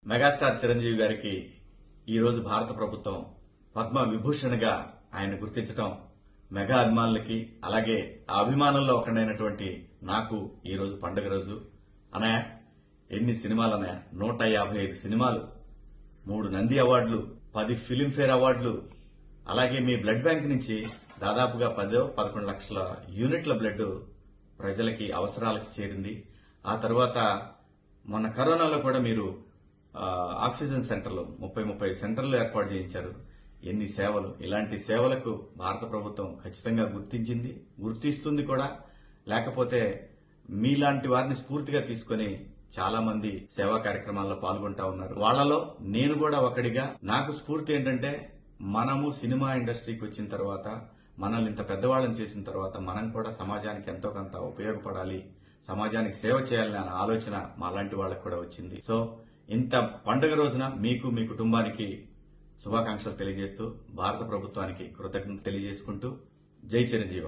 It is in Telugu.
మెగాస్టార్ చిరంజీవి గారికి ఈరోజు భారత ప్రభుత్వం పద్మ విభూషణ్గా ఆయన గుర్తించడం మెగా అభిమానులకి అలాగే ఆ అభిమానుల్లో ఒకడైనటువంటి నాకు ఈరోజు పండుగ రోజు. అన్నయ్య, ఎన్ని సినిమాలు అన్నయ్య? 155 సినిమాలు, 3 నంది అవార్డులు, 10 ఫిలింఫేర్ అవార్డులు, అలాగే మీ బ్లడ్ బ్యాంక్ నుంచి దాదాపుగా 10-11 లక్షల యూనిట్ల బ్లడ్ ప్రజలకి అవసరాలకు చేరింది. ఆ తర్వాత మొన్న కరోనాలో కూడా మీరు ఆక్సిజన్ సెంటర్లు 30 సెంటర్లు ఏర్పాటు చేయించారు. ఎన్ని సేవలు! ఇలాంటి సేవలకు భారత ప్రభుత్వం ఖచ్చితంగా గుర్తించింది, గుర్తిస్తుంది కూడా. లేకపోతే మీలాంటి వారిని స్ఫూర్తిగా తీసుకుని చాలా మంది సేవా కార్యక్రమాల్లో పాల్గొంటా ఉన్నారు. వాళ్లలో నేను కూడా ఒకడిగా. నాకు స్ఫూర్తి ఏంటంటే, మనము సినిమా ఇండస్ట్రీకి వచ్చిన తర్వాత, మనల్ని ఇంత పెద్దవాళ్ళని చేసిన తర్వాత మనం కూడా సమాజానికి ఎంతో కొంత ఉపయోగపడాలి, సమాజానికి సేవ చేయాలనే ఆలోచన మాలాంటి వాళ్ళకు కూడా వచ్చింది. సో ఇంత పండుగ రోజున మీకు, మీ కుటుంబానికి శుభాకాంక్షలు తెలియజేస్తూ, భారత ప్రభుత్వానికి కృతజ్ఞతలు తెలియజేసుకుంటూ, జై చిరంజీవ.